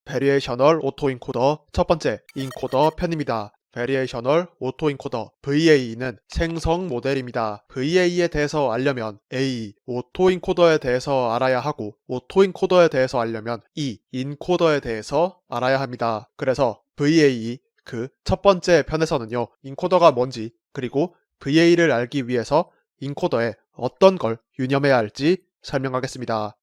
베리에이셔널 오토인코더 첫 번째 인코더 편입니다. 베리에이셔널 오토인코더 VAE는 생성 모델입니다. VAE에 대해서 알려면 A, 오토인코더에 대해서 알아야 하고 오토인코더에 대해서 알려면 E, 인코더에 대해서 알아야 합니다. 그래서 VAE 그 첫 번째 편에서는요, 인코더가 뭔지 그리고 VAE를 알기 위해서 인코더에 어떤 걸 유념해야 할지 설명하겠습니다.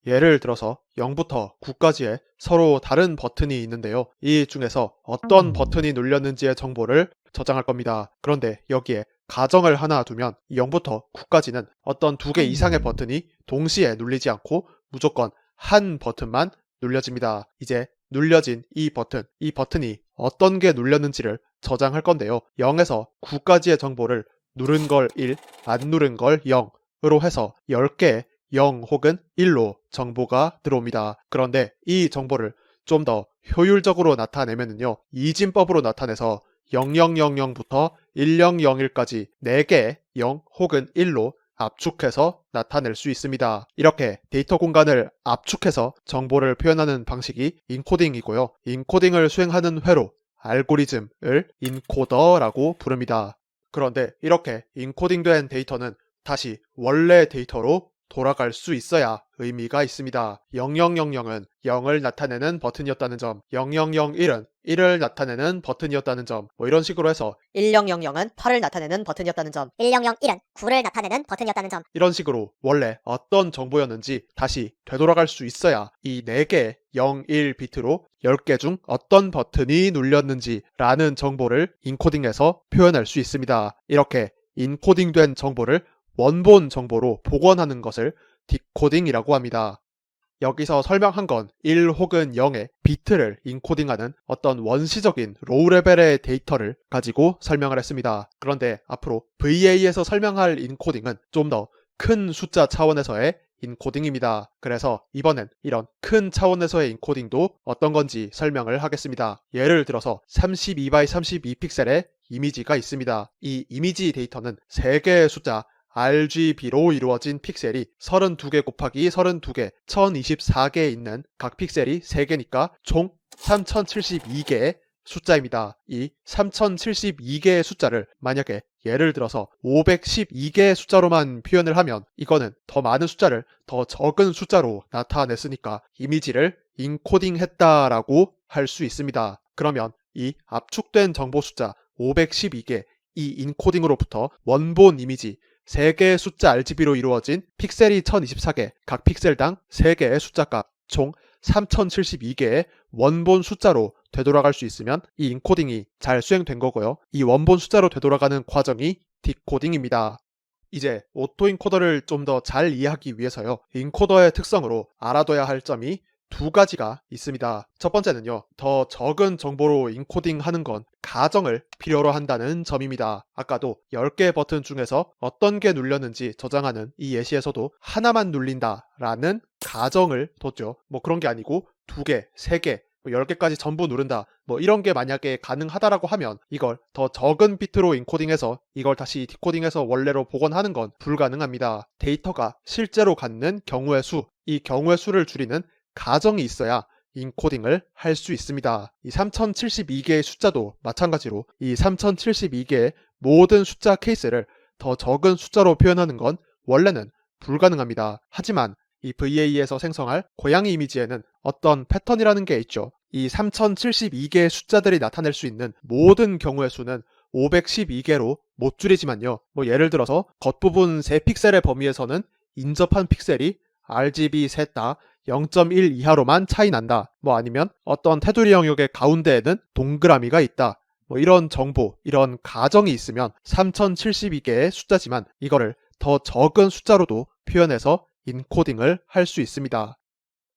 예를 들어서 0부터 9까지의 서로 다른 버튼이 있는데요. 이 중에서 어떤 버튼이 눌렸는지의 정보를 저장할 겁니다. 그런데 여기에 가정을 하나 두면 0부터 9까지는 어떤 2개 이상의 버튼이 동시에 눌리지 않고 무조건 한 버튼만 눌려집니다. 이제 눌려진 이 버튼이 어떤 게 눌렸는지를 저장할 건데요. 0에서 9까지의 정보를 누른 걸 1, 안 누른 걸 0으로 해서 10개의 0 혹은 1로 정보가 들어옵니다. 그런데 이 정보를 좀 더 효율적으로 나타내면요, 이진법으로 나타내서 0000부터 1001까지 4개의 0 혹은 1로 압축해서 나타낼 수 있습니다. 이렇게 데이터 공간을 압축해서 정보를 표현하는 방식이 인코딩이고요. 인코딩을 수행하는 회로 알고리즘을 인코더라고 부릅니다. 그런데 이렇게 인코딩된 데이터는 다시 원래 데이터로 돌아갈 수 있어야 의미가 있습니다. 0000은 0을 나타내는 버튼이었다는 점, 0001은 1을 나타내는 버튼이었다는 점, 뭐 이런 식으로 해서 1000은 8을 나타내는 버튼이었다는 점, 1001은 9를 나타내는 버튼이었다는 점. 이런 식으로 원래 어떤 정보였는지 다시 되돌아갈 수 있어야 이 4개의 0, 1 비트로 10개 중 어떤 버튼이 눌렸는지 라는 정보를 인코딩해서 표현할 수 있습니다. 이렇게 인코딩된 정보를 원본 정보로 복원하는 것을 디코딩이라고 합니다. 여기서 설명한 건 1 혹은 0의 비트를 인코딩하는 어떤 원시적인 로우 레벨의 데이터를 가지고 설명을 했습니다. 그런데 앞으로 VA에서 설명할 인코딩은 좀 더 큰 숫자 차원에서의 인코딩입니다. 그래서 이번엔 이런 큰 차원에서의 인코딩도 어떤 건지 설명을 하겠습니다. 예를 들어서 32x32 픽셀의 이미지가 있습니다. 이 이미지 데이터는 3개의 숫자 RGB로 이루어진 픽셀이 32개 곱하기 32개, 1024개에 있는 각 픽셀이 3개니까 총 3072개의 숫자입니다. 이 3072개의 숫자를 만약에 예를 들어서 512개의 숫자로만 표현을 하면 이거는 더 많은 숫자를 더 적은 숫자로 나타냈으니까 이미지를 인코딩 했다라고 할 수 있습니다. 그러면 이 압축된 정보 숫자 512개, 이 인코딩으로부터 원본 이미지 3개의 숫자 RGB로 이루어진 픽셀이 1024개, 각 픽셀당 3개의 숫자값, 총 3072개의 원본 숫자로 되돌아갈 수 있으면 이 인코딩이 잘 수행된 거고요. 이 원본 숫자로 되돌아가는 과정이 디코딩입니다. 이제 오토인코더를 좀 더 잘 이해하기 위해서요, 인코더의 특성으로 알아둬야 할 점이 2가지가 있습니다. 첫 번째는요, 더 적은 정보로 인코딩하는 건 가정을 필요로 한다는 점입니다. 아까도 10개의 버튼 중에서 어떤 게 눌렸는지 저장하는 이 예시에서도 하나만 눌린다 라는 가정을 뒀죠. 뭐 그런 게 아니고 2개, 3개, 10개까지 전부 누른다, 뭐 이런 게 만약에 가능하다라고 하면 이걸 더 적은 비트로 인코딩해서 이걸 다시 디코딩해서 원래로 복원하는 건 불가능합니다. 데이터가 실제로 갖는 경우의 수, 이 경우의 수를 줄이는 가정이 있어야 인코딩을 할 수 있습니다. 이 3072개의 숫자도 마찬가지로 이 3072개의 모든 숫자 케이스를 더 적은 숫자로 표현하는 건 원래는 불가능합니다. 하지만 이 VA에서 생성할 고양이 이미지에는 어떤 패턴이라는 게 있죠. 이 3072개의 숫자들이 나타낼 수 있는 모든 경우의 수는 512개로 못 줄이지만요, 뭐 예를 들어서 겉부분 3픽셀의 범위에서는 인접한 픽셀이 RGB 셋 다 0.1 이하로만 차이 난다, 뭐 아니면 어떤 테두리 영역의 가운데에는 동그라미가 있다, 뭐 이런 정보, 이런 가정이 있으면 3072개의 숫자지만 이거를 더 적은 숫자로도 표현해서 인코딩을 할 수 있습니다.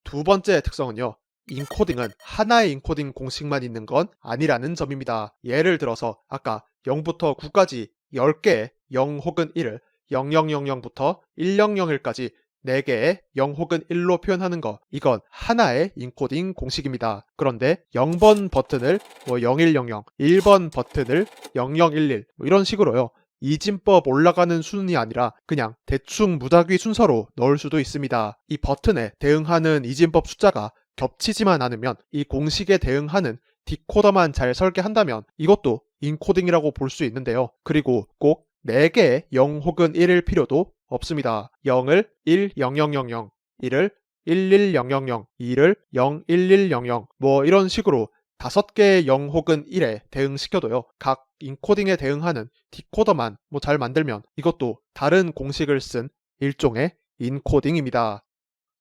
2번째 특성은요, 인코딩은 하나의 인코딩 공식만 있는 건 아니라는 점입니다. 예를 들어서 아까 0부터 9까지 10개의 0 혹은 1을 0000부터 1001까지 4개의 0 혹은 1로 표현하는 거, 이건 하나의 인코딩 공식입니다. 그런데 0번 버튼을 0100, 1번 버튼을 0011, 이런 식으로요, 이진법 올라가는 순이 아니라 그냥 대충 무작위 순서로 넣을 수도 있습니다. 이 버튼에 대응하는 이진법 숫자가 겹치지만 않으면 이 공식에 대응하는 디코더만 잘 설계한다면 이것도 인코딩이라고 볼 수 있는데요. 그리고 꼭 4개의 0 혹은 1일 필요도 없습니다. 0을 10000, 1을 11000, 2를 01100 뭐 이런 식으로 5개의 0 혹은 1에 대응시켜도요. 각 인코딩에 대응하는 디코더만 뭐 잘 만들면 이것도 다른 공식을 쓴 일종의 인코딩입니다.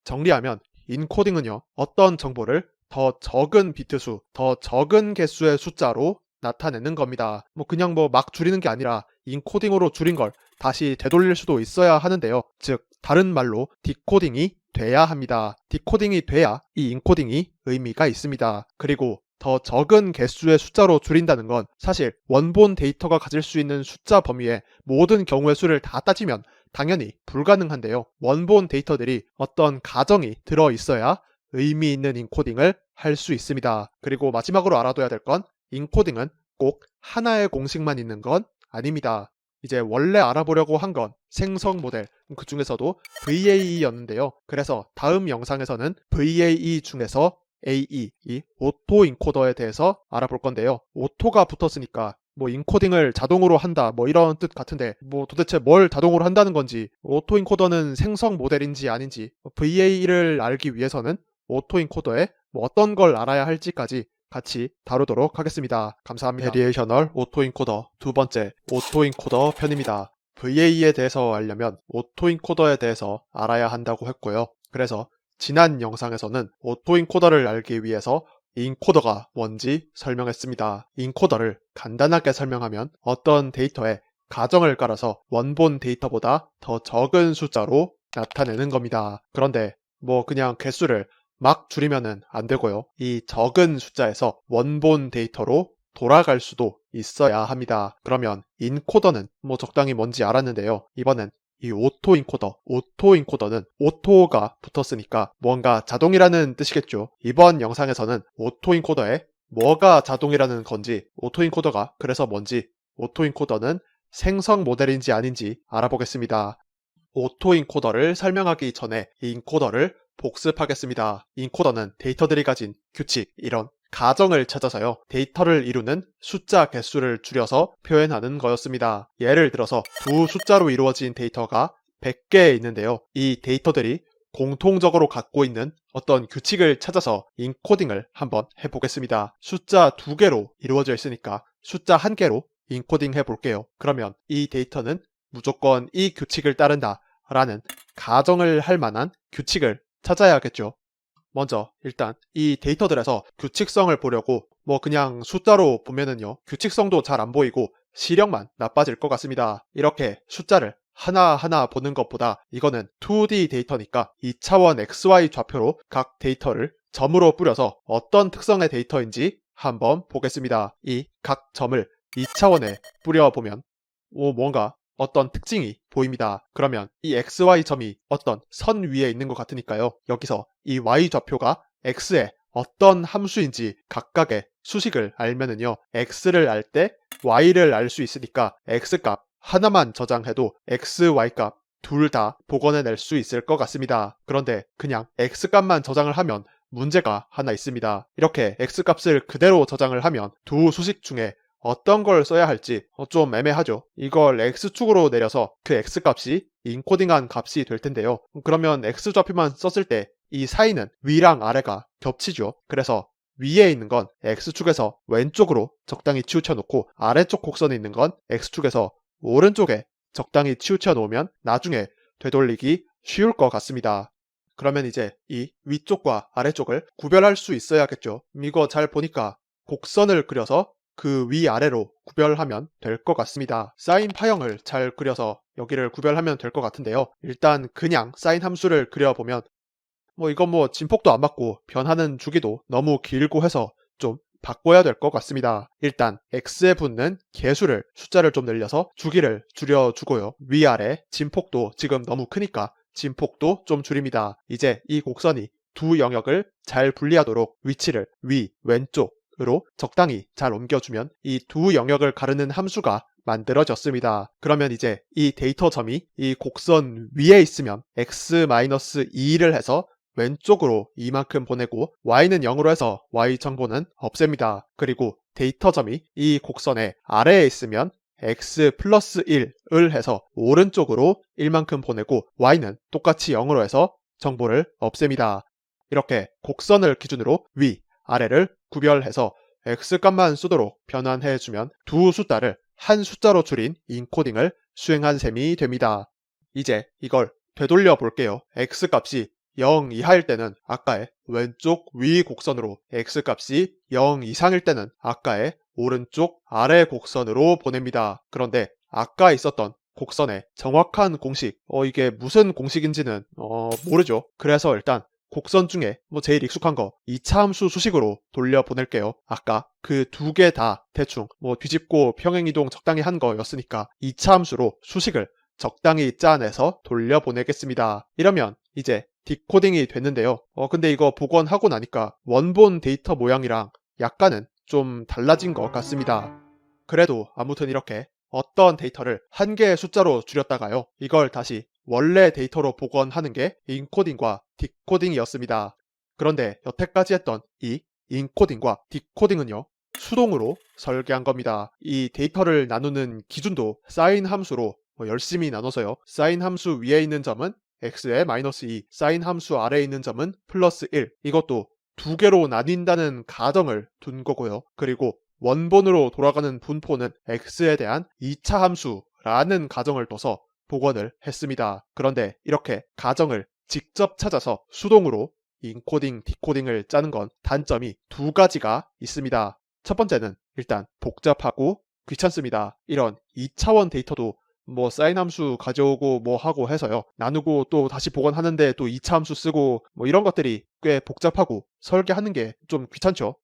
정리하면 인코딩은요. 어떤 정보를 더 적은 비트수, 더 적은 개수의 숫자로 나타내는 겁니다. 그냥 막 줄이는 게 아니라 인코딩으로 줄인 걸 다시 되돌릴 수도 있어야 하는데요. 즉 다른 말로 디코딩이 돼야 합니다. 디코딩이 돼야 이 인코딩이 의미가 있습니다. 그리고 더 적은 개수의 숫자로 줄인다는 건 사실 원본 데이터가 가질 수 있는 숫자 범위의 모든 경우의 수를 다 따지면 당연히 불가능한데요. 원본 데이터들이 어떤 가정이 들어있어야 의미 있는 인코딩을 할 수 있습니다. 그리고 마지막으로 알아둬야 될 건 인코딩은 꼭 하나의 공식만 있는 건 아닙니다. 이제 원래 알아보려고 한 건 생성 모델, 그 중에서도 VAE였는데요. 그래서 다음 영상에서는 VAE 중에서 AE, 이 오토 인코더에 대해서 알아볼 건데요. 오토가 붙었으니까 인코딩을 자동으로 한다 이런 뜻 같은데 도대체 뭘 자동으로 한다는 건지, 오토 인코더는 생성 모델인지 아닌지, VAE를 알기 위해서는 오토 인코더에 어떤 걸 알아야 할지까지 같이 다루도록 하겠습니다. 감사합니다. 베리에이셔널 오토 인코더 두 번째 오토 인코더 편입니다. VAE에 대해서 알려면 오토 인코더에 대해서 알아야 한다고 했고요. 그래서 지난 영상에서는 오토 인코더를 알기 위해서 인코더가 뭔지 설명했습니다. 인코더를 간단하게 설명하면 어떤 데이터에 가정을 깔아서 원본 데이터보다 더 적은 숫자로 나타내는 겁니다. 그런데 그냥 개수를 막 줄이면은 안 되고요. 이 적은 숫자에서 원본 데이터로 돌아갈 수도 있어야 합니다. 그러면 인코더는 적당히 뭔지 알았는데요. 이번엔 이 오토 인코더는 오토가 붙었으니까 뭔가 자동이라는 뜻이겠죠. 이번 영상에서는 오토 인코더에 뭐가 자동이라는 건지, 오토 인코더가 그래서 뭔지, 오토 인코더는 생성 모델인지 아닌지 알아보겠습니다. 오토 인코더를 설명하기 전에 인코더를 복습하겠습니다. 인코더는 데이터들이 가진 규칙, 이런 가정을 찾아서요. 데이터를 이루는 숫자 개수를 줄여서 표현하는 거였습니다. 예를 들어서 두 숫자로 이루어진 데이터가 100개 있는데요. 이 데이터들이 공통적으로 갖고 있는 어떤 규칙을 찾아서 인코딩을 한번 해보겠습니다. 숫자 2개로 이루어져 있으니까 숫자 1개로 인코딩 해볼게요. 그러면 이 데이터는 무조건 이 규칙을 따른다 라는 가정을 할 만한 규칙을 찾아야겠죠. 먼저 일단 이 데이터들에서 규칙성을 보려고 그냥 숫자로 보면은요, 규칙성도 잘 안 보이고 시력만 나빠질 것 같습니다. 이렇게 숫자를 하나하나 보는 것보다 이거는 2D 데이터니까 2차원 XY 좌표로 각 데이터를 점으로 뿌려서 어떤 특성의 데이터인지 한번 보겠습니다. 이 각 점을 2차원에 뿌려보면 뭔가 어떤 특징이 보입니다. 그러면 이 XY점이 어떤 선 위에 있는 것 같으니까요. 여기서 이 Y좌표가 X의 어떤 함수인지 각각의 수식을 알면은요. X를 알 때 Y를 알 수 있으니까 X값 하나만 저장해도 X, Y값 둘 다 복원해낼 수 있을 것 같습니다. 그런데 그냥 X값만 저장을 하면 문제가 하나 있습니다. 이렇게 X값을 그대로 저장을 하면 두 수식 중에 어떤 걸 써야 할지 좀 애매하죠. 이걸 X축으로 내려서 그 X값이 인코딩한 값이 될 텐데요. 그러면 X좌표만 썼을 때 이 사이는 위랑 아래가 겹치죠. 그래서 위에 있는 건 X축에서 왼쪽으로 적당히 치우쳐 놓고 아래쪽 곡선에 있는 건 X축에서 오른쪽에 적당히 치우쳐 놓으면 나중에 되돌리기 쉬울 것 같습니다. 그러면 이제 이 위쪽과 아래쪽을 구별할 수 있어야겠죠. 이거 잘 보니까 곡선을 그려서 그 위아래로 구별하면 될 것 같습니다. 사인 파형을 잘 그려서 여기를 구별하면 될 것 같은데요. 일단 그냥 사인 함수를 그려보면 이건 진폭도 안 맞고 변하는 주기도 너무 길고 해서 좀 바꿔야 될 것 같습니다. 일단 x에 붙는 개수를 숫자를 좀 늘려서 주기를 줄여주고요. 위아래 진폭도 지금 너무 크니까 진폭도 좀 줄입니다. 이제 이 곡선이 두 영역을 잘 분리하도록 위치를 위, 왼쪽으로 적당히 잘 옮겨주면 이 두 영역을 가르는 함수가 만들어졌습니다. 그러면 이제 이 데이터 점이 이 곡선 위에 있으면 x-2를 해서 왼쪽으로 이만큼 보내고 y는 0으로 해서 y 정보는 없앱니다. 그리고 데이터점이 이 곡선의 아래에 있으면 x 플러스 1을 해서 오른쪽으로 1만큼 보내고 y는 똑같이 0으로 해서 정보를 없앱니다. 이렇게 곡선을 기준으로 위, 아래를 구별해서 x값만 쓰도록 변환해주면 두 숫자를 한 숫자로 줄인 인코딩을 수행한 셈이 됩니다. 이제 이걸 되돌려 볼게요. x값이 0 이하일 때는 아까의 왼쪽 위 곡선으로, x값이 0 이상일 때는 아까의 오른쪽 아래 곡선으로 보냅니다. 그런데 아까 있었던 곡선의 정확한 공식, 이게 무슨 공식인지는 모르죠. 그래서 일단 곡선 중에 제일 익숙한 거 이차함수 수식으로 돌려보낼게요. 아까 그 두 개 다 대충 뒤집고 평행이동 적당히 한 거였으니까 이차함수로 수식을 적당히 짜내서 돌려보내겠습니다. 이러면 이제 디코딩이 됐는데요. 근데 이거 복원하고 나니까 원본 데이터 모양이랑 약간은 좀 달라진 것 같습니다. 그래도 아무튼 이렇게 어떤 데이터를 한 개의 숫자로 줄였다가요, 이걸 다시 원래 데이터로 복원하는 게 인코딩과 디코딩이었습니다. 그런데 여태까지 했던 이 인코딩과 디코딩은요, 수동으로 설계한 겁니다. 이 데이터를 나누는 기준도 사인 함수로 열심히 나눠서요, 사인 함수 위에 있는 점은 x의 마이너스 2, 사인 함수 아래에 있는 점은 플러스 1, 이것도 두 개로 나뉜다는 가정을 둔 거고요. 그리고 원본으로 돌아가는 분포는 x에 대한 2차 함수라는 가정을 둬서 복원을 했습니다. 그런데 이렇게 가정을 직접 찾아서 수동으로 인코딩, 디코딩을 짜는 건 단점이 두 가지가 있습니다. 첫 번째는 일단 복잡하고 귀찮습니다. 이런 2차원 데이터도 사인 함수 가져오고 하고 해서요, 나누고 또 다시 복원하는데 또 2차 함수 쓰고 이런 것들이 꽤 복잡하고 설계하는 게 좀 귀찮죠.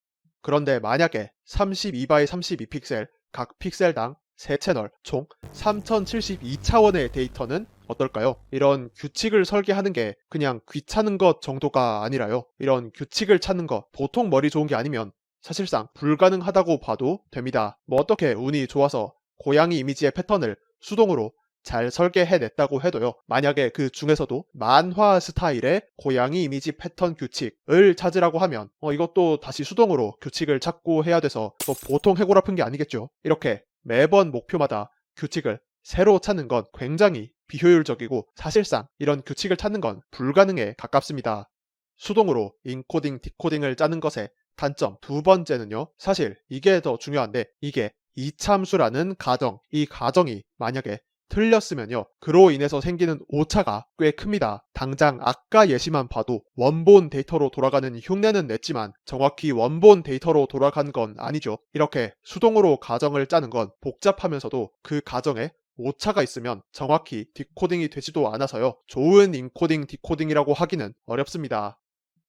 그런데 만약에 32x 32픽셀, 각 픽셀당 3채널, 총 3072차원의 데이터는 어떨까요? 이런 규칙을 설계하는 게 그냥 귀찮은 것 정도가 아니라요, 이런 규칙을 찾는 거 보통 머리 좋은 게 아니면 사실상 불가능하다고 봐도 됩니다. 어떻게 운이 좋아서 고양이 이미지의 패턴을 수동으로 잘 설계해냈다고 해도요, 만약에 그 중에서도 만화 스타일의 고양이 이미지 패턴 규칙을 찾으라고 하면 이것도 다시 수동으로 규칙을 찾고 해야 돼서 보통 해골 아픈 게 아니겠죠. 이렇게 매번 목표마다 규칙을 새로 찾는 건 굉장히 비효율적이고 사실상 이런 규칙을 찾는 건 불가능에 가깝습니다. 수동으로 인코딩, 디코딩을 짜는 것의 단점 두 번째는요, 사실 이게 더 중요한데, 이게 이참수라는 가정, 이 가정이 만약에 틀렸으면요, 그로 인해서 생기는 오차가 꽤 큽니다. 당장 아까 예시만 봐도 원본 데이터로 돌아가는 흉내는 냈지만 정확히 원본 데이터로 돌아간 건 아니죠. 이렇게 수동으로 가정을 짜는 건 복잡하면서도 그 가정에 오차가 있으면 정확히 디코딩이 되지도 않아서요, 좋은 인코딩, 디코딩이라고 하기는 어렵습니다.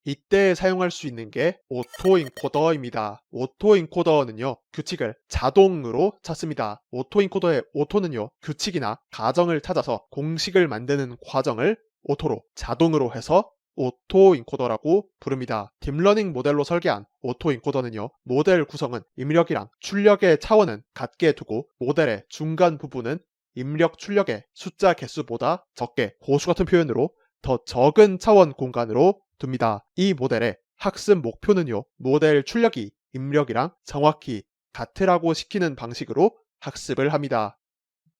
이때 사용할 수 있는 게 오토인코더입니다. 오토인코더는요, 규칙을 자동으로 찾습니다. 오토인코더의 오토는요, 규칙이나 가정을 찾아서 공식을 만드는 과정을 오토로, 자동으로 해서 오토인코더라고 부릅니다. 딥러닝 모델로 설계한 오토인코더는요, 모델 구성은 입력이랑 출력의 차원은 같게 두고 모델의 중간 부분은 입력 출력의 숫자 개수보다 적게, 고수 같은 표현으로 더 적은 차원 공간으로 둡니다. 이 모델의 학습 목표는요, 모델 출력이 입력이랑 정확히 같으라고 시키는 방식으로 학습을 합니다.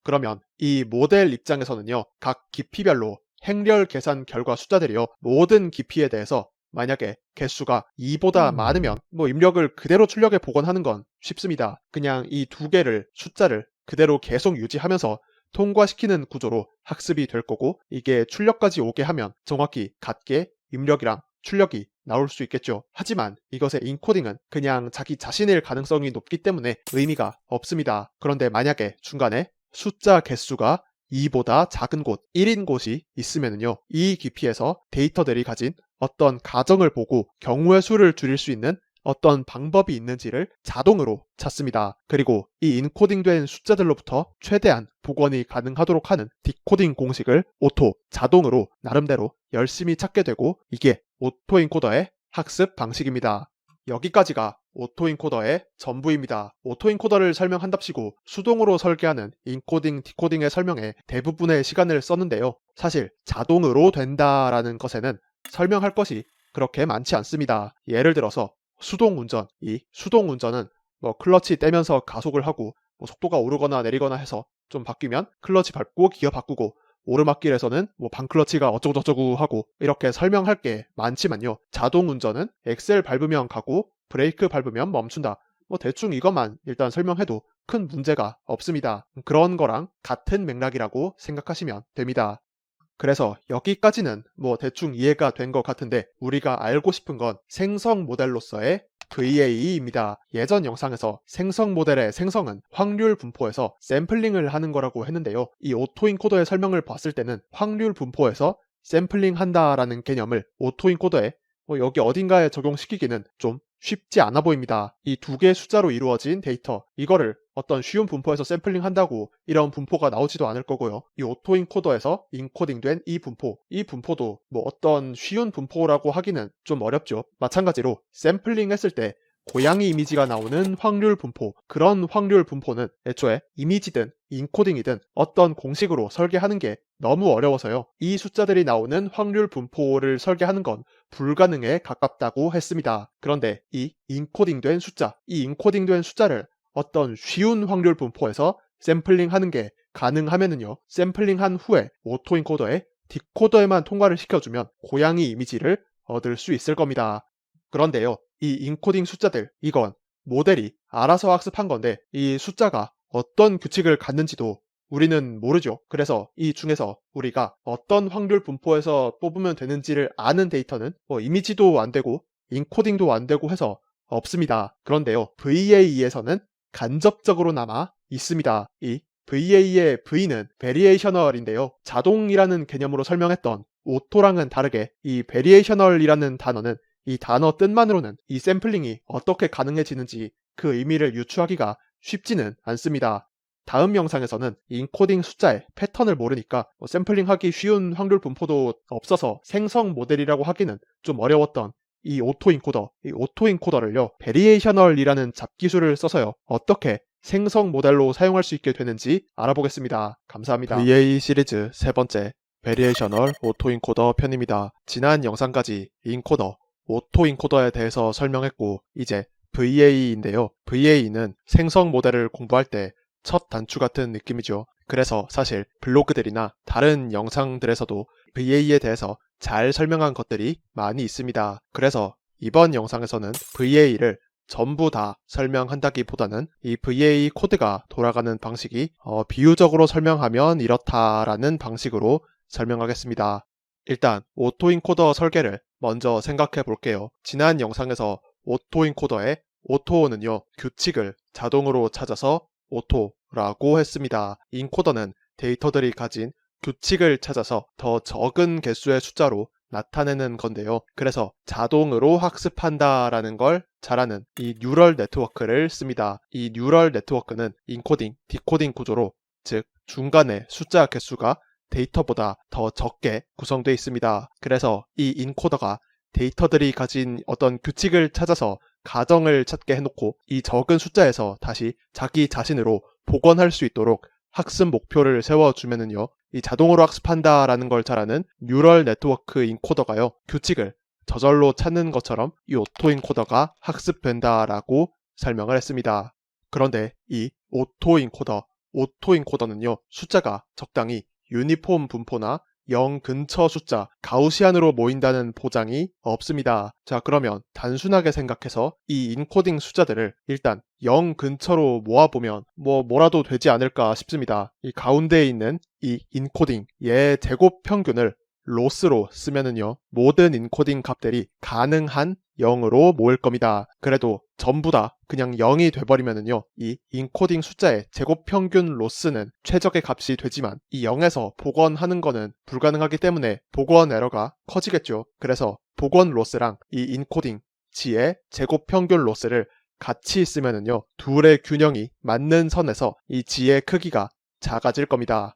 그러면 이 모델 입장에서는요, 각 깊이별로 행렬 계산 결과 숫자들이요, 모든 깊이에 대해서 만약에 개수가 2보다 많으면 입력을 그대로 출력에 복원하는 건 쉽습니다. 그냥 이 두 개를, 숫자를 그대로 계속 유지하면서 통과시키는 구조로 학습이 될 거고, 이게 출력까지 오게 하면 정확히 같게 입력이랑 출력이 나올 수 있겠죠. 하지만 이것의 인코딩은 그냥 자기 자신일 가능성이 높기 때문에 의미가 없습니다. 그런데 만약에 중간에 숫자 개수가 2보다 작은 곳, 1인 곳이 있으면요, 이 깊이에서 데이터들이 가진 어떤 가정을 보고 경우의 수를 줄일 수 있는 어떤 방법이 있는지를 자동으로 찾습니다. 그리고 이 인코딩된 숫자들로부터 최대한 복원이 가능하도록 하는 디코딩 공식을 오토, 자동으로 나름대로 열심히 찾게 되고, 이게 오토인코더의 학습 방식입니다. 여기까지가 오토인코더의 전부입니다. 오토인코더를 설명한답시고 수동으로 설계하는 인코딩, 디코딩의 설명에 대부분의 시간을 썼는데요. 사실 자동으로 된다라는 것에는 설명할 것이 그렇게 많지 않습니다. 예를 들어서 수동운전, 이 수동운전은 클러치 떼면서 가속을 하고 속도가 오르거나 내리거나 해서 좀 바뀌면 클러치 밟고 기어 바꾸고, 오르막길에서는 반클러치가 어쩌고저쩌고 하고, 이렇게 설명할 게 많지만요. 자동운전은 엑셀 밟으면 가고 브레이크 밟으면 멈춘다. 대충 이것만 일단 설명해도 큰 문제가 없습니다. 그런 거랑 같은 맥락이라고 생각하시면 됩니다. 그래서 여기까지는 대충 이해가 된 것 같은데, 우리가 알고 싶은 건 생성 모델로서의 VAE입니다. 예전 영상에서 생성 모델의 생성은 확률 분포에서 샘플링을 하는 거라고 했는데요. 이 오토인코더의 설명을 봤을 때는 확률 분포에서 샘플링 한다라는 개념을 오토인코더에 여기 어딘가에 적용시키기는 좀 쉽지 않아 보입니다. 이 두 개의 숫자로 이루어진 데이터, 이거를 어떤 쉬운 분포에서 샘플링 한다고 이런 분포가 나오지도 않을 거고요. 이 오토인코더에서 인코딩된 이 분포도 어떤 쉬운 분포라고 하기는 좀 어렵죠. 마찬가지로 샘플링 했을 때 고양이 이미지가 나오는 확률 분포, 그런 확률 분포는 애초에 이미지든 인코딩이든 어떤 공식으로 설계하는 게 너무 어려워서요. 이 숫자들이 나오는 확률 분포를 설계하는 건 불가능에 가깝다고 했습니다. 그런데 이 인코딩된 숫자를 어떤 쉬운 확률 분포에서 샘플링 하는 게 가능하면은요, 샘플링한 후에 오토인코더에 디코더에만 통과를 시켜주면 고양이 이미지를 얻을 수 있을 겁니다. 그런데요, 이 인코딩 숫자들, 이건 모델이 알아서 학습한 건데 이 숫자가 어떤 규칙을 갖는지도 우리는 모르죠. 그래서 이 중에서 우리가 어떤 확률 분포에서 뽑으면 되는지를 아는 데이터는 이미지도 안 되고 인코딩도 안 되고 해서 없습니다. 그런데요, VAE에서는 간접적으로나마 있습니다. 이 VA의 V는 베리에이셔널인데요. 자동이라는 개념으로 설명했던 오토랑은 다르게 이 베리에이셔널이라는 단어는 이 단어 뜻만으로는 이 샘플링이 어떻게 가능해지는지 그 의미를 유추하기가 쉽지는 않습니다. 다음 영상에서는 인코딩 숫자의 패턴을 모르니까 샘플링하기 쉬운 확률 분포도 없어서 생성 모델이라고 하기는 좀 어려웠던 이 오토인코더를요, 베리에이셔널이라는 잡기술을 써서요, 어떻게 생성 모델로 사용할 수 있게 되는지 알아보겠습니다. 감사합니다. VA 시리즈 세 번째, 베리에이셔널 오토인코더 편입니다. 지난 영상까지 인코더, 오토인코더에 대해서 설명했고, 이제 VA인데요. VA는 생성 모델을 공부할 때 첫 단추 같은 느낌이죠. 그래서 사실 블로그들이나 다른 영상들에서도 VA에 대해서 잘 설명한 것들이 많이 있습니다. 그래서 이번 영상에서는 VA를 전부 다 설명한다기보다는 이 VA 코드가 돌아가는 방식이 비유적으로 설명하면 이렇다라는 방식으로 설명하겠습니다. 일단 오토인코더 설계를 먼저 생각해 볼게요. 지난 영상에서 오토인코더의 오토는요, 규칙을 자동으로 찾아서 오토라고 했습니다. 인코더는 데이터들이 가진 규칙을 찾아서 더 적은 개수의 숫자로 나타내는 건데요. 그래서 자동으로 학습한다라는 걸 잘하는 이 뉴럴 네트워크를 씁니다. 이 뉴럴 네트워크는 인코딩, 디코딩 구조로, 즉 중간에 숫자 개수가 데이터보다 더 적게 구성되어 있습니다. 그래서 이 인코더가 데이터들이 가진 어떤 규칙을 찾아서 가정을 찾게 해놓고 이 적은 숫자에서 다시 자기 자신으로 복원할 수 있도록 학습 목표를 세워주면은요, 이 자동으로 학습한다라는 걸 잘하는 뉴럴 네트워크 인코더가요, 규칙을 저절로 찾는 것처럼 이 오토인코더가 학습된다라고 설명을 했습니다. 그런데 이 오토인코더는요, 숫자가 적당히 유니폼 분포나 0 근처 숫자, 가우시안으로 모인다는 보장이 없습니다. 자, 그러면 단순하게 생각해서 이 인코딩 숫자들을 일단 0 근처로 모아보면 뭐라도 되지 않을까 싶습니다. 이 가운데에 있는 이 인코딩, 얘의 제곱 평균을 로스로 쓰면은요, 모든 인코딩 값들이 가능한 0으로 모일 겁니다. 그래도 전부 다 그냥 0이 돼버리면은요, 이 인코딩 숫자의 제곱 평균 로스는 최적의 값이 되지만 이 0에서 복원하는 거는 불가능하기 때문에 복원 에러가 커지겠죠. 그래서 복원 로스랑 이 인코딩 G의 제곱 평균 로스를 같이 쓰면은요, 둘의 균형이 맞는 선에서 이 G의 크기가 작아질 겁니다.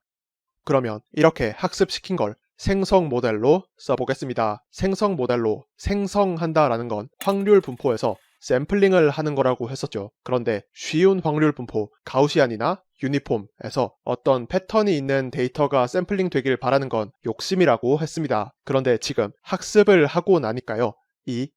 그러면 이렇게 학습시킨 걸 생성 모델로 써보겠습니다. 생성 모델로 생성한다라는 건 확률 분포에서 샘플링을 하는 거라고 했었죠. 그런데 쉬운 확률 분포, 가우시안이나 유니폼에서 어떤 패턴이 있는 데이터가 샘플링 되길 바라는 건 욕심이라고 했습니다. 그런데 지금 학습을 하고 나니까요. 이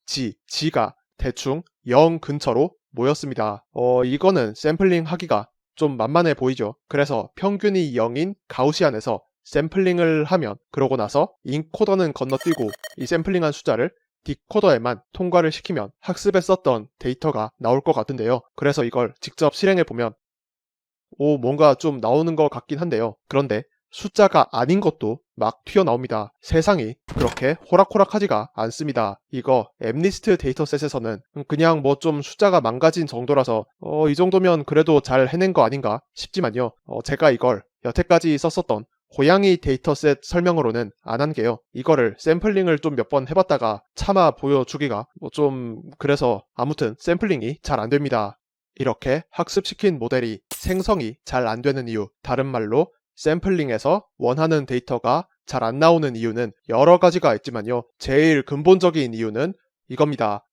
G가 대충 0 근처로 모였습니다. 이거는 샘플링 하기가 좀 만만해 보이죠. 그래서 평균이 0인 가우시안에서 샘플링을 하면 그러고 나서 인코더는 건너뛰고 이 샘플링한 숫자를 디코더에만 통과를 시키면 학습에 썼던 데이터가 나올 것 같은데요. 그래서 이걸 직접 실행해보면 뭔가 좀 나오는 것 같긴 한데요. 그런데 숫자가 아닌 것도 막 튀어나옵니다. 세상이 그렇게 호락호락하지가 않습니다. 이거 엠리스트 데이터셋에서는 그냥 뭐 좀 숫자가 망가진 정도라서 이 정도면 그래도 잘 해낸 거 아닌가 싶지만요. 제가 이걸 여태까지 썼었던 고양이 데이터셋 설명으로는 안 한 게요. 이거를 샘플링을 좀 몇 번 해봤다가 차마 보여주기가 좀 그래서 아무튼 샘플링이 잘 안 됩니다. 이렇게 학습시킨 모델이 생성이 잘 안 되는 이유, 다른 말로 샘플링에서 원하는 데이터가 잘 안 나오는 이유는 여러 가지가 있지만요. 제일 근본적인 이유는 이겁니다.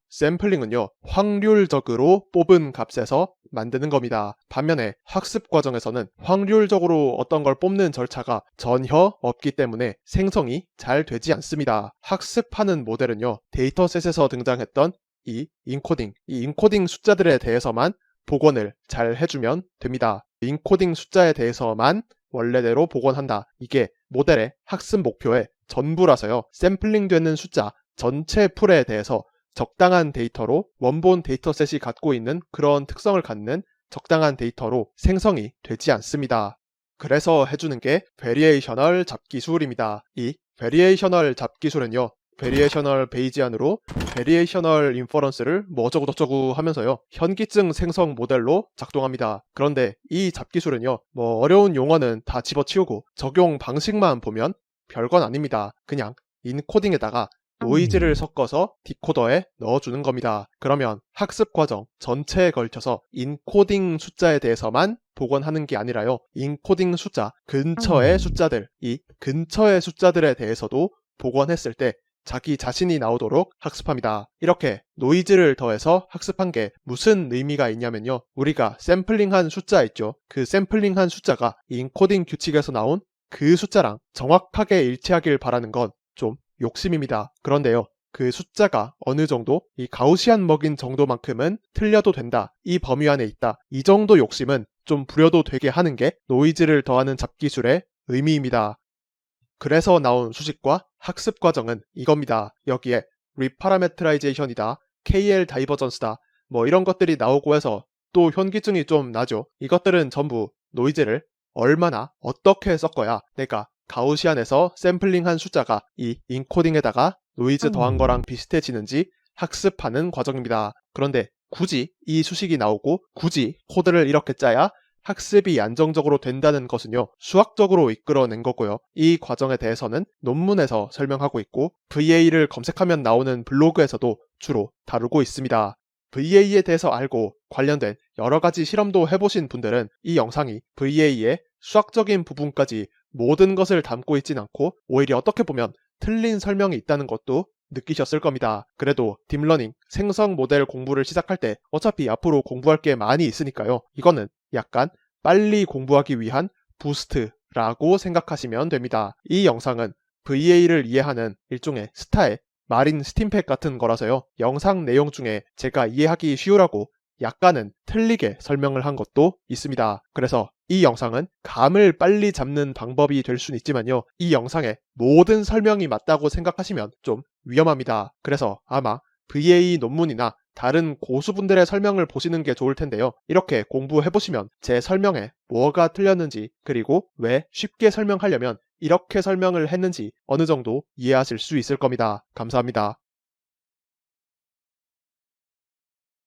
샘플링은요. 확률적으로 뽑은 값에서 만드는 겁니다. 반면에 학습 과정에서는 확률적으로 어떤 걸 뽑는 절차가 전혀 없기 때문에 생성이 잘 되지 않습니다. 학습하는 모델은요. 데이터셋에서 등장했던 이 인코딩 숫자들에 대해서만 복원을 잘 해주면 됩니다. 인코딩 숫자에 대해서만 원래대로 복원한다. 이게 모델의 학습 목표의 전부라서요. 샘플링 되는 숫자 전체 풀에 대해서 적당한 데이터로 원본 데이터셋이 갖고 있는 그런 특성을 갖는 적당한 데이터로 생성이 되지 않습니다. 그래서 해주는 게 베리에이셔널 잡기술입니다. 이 베리에이셔널 잡기술은요. 베리에이셔널 베이지안으로 베리에이셔널 인퍼런스를 뭐 어쩌고저쩌고 하면서요. 현기증 생성 모델로 작동합니다. 그런데 이 잡기술은요. 뭐 어려운 용어는 다 집어치우고 적용 방식만 보면 별건 아닙니다. 그냥 인코딩에다가 노이즈를 섞어서 디코더에 넣어주는 겁니다. 그러면 학습 과정 전체에 걸쳐서 인코딩 숫자에 대해서만 복원하는 게 아니라요. 인코딩 숫자 근처의 숫자들, 이 근처의 숫자들에 대해서도 복원했을 때 자기 자신이 나오도록 학습합니다. 이렇게 노이즈를 더해서 학습한 게 무슨 의미가 있냐면요. 우리가 샘플링한 숫자 있죠. 그 샘플링한 숫자가 인코딩 규칙에서 나온 그 숫자랑 정확하게 일치하길 바라는 건 좀 욕심입니다. 그런데요. 그 숫자가 어느 정도 이 가우시안 먹인 정도만큼은 틀려도 된다. 이 범위 안에 있다. 이 정도 욕심은 좀 부려도 되게 하는 게 노이즈를 더하는 잡기술의 의미입니다. 그래서 나온 수식과 학습 과정은 이겁니다. 여기에 리파라메트라이제이션이다, KL 다이버전스다, 뭐 이런 것들이 나오고 해서 또 현기증이 좀 나죠. 이것들은 전부 노이즈를 얼마나 어떻게 섞어야 내가 가우시안에서 샘플링한 숫자가 이 인코딩에다가 노이즈 더한 거랑 비슷해지는지 학습하는 과정입니다. 그런데 굳이 이 수식이 나오고 굳이 코드를 이렇게 짜야 학습이 안정적으로 된다는 것은요. 수학적으로 이끌어낸 거고요. 이 과정에 대해서는 논문에서 설명하고 있고 VA를 검색하면 나오는 블로그에서도 주로 다루고 있습니다. VA에 대해서 알고 관련된 여러 가지 실험도 해보신 분들은 이 영상이 VA의 수학적인 부분까지 모든 것을 담고 있진 않고 오히려 어떻게 보면 틀린 설명이 있다는 것도 느끼셨을 겁니다. 그래도 딥러닝, 생성 모델 공부를 시작할 때 어차피 앞으로 공부할 게 많이 있으니까요. 이거는 약간 빨리 공부하기 위한 부스트라고 생각하시면 됩니다. 이 영상은 VA를 이해하는 일종의 스타의 마린 스팀팩 같은 거라서요. 영상 내용 중에 제가 이해하기 쉬우라고 약간은 틀리게 설명을 한 것도 있습니다. 그래서 이 영상은 감을 빨리 잡는 방법이 될 수는 있지만요. 이 영상의 모든 설명이 맞다고 생각하시면 좀 위험합니다. 그래서 아마 VA 논문이나 다른 고수분들의 설명을 보시는 게 좋을 텐데요. 이렇게 공부해보시면 제 설명에 뭐가 틀렸는지 그리고 왜 쉽게 설명하려면 이렇게 설명을 했는지 어느 정도 이해하실 수 있을 겁니다. 감사합니다.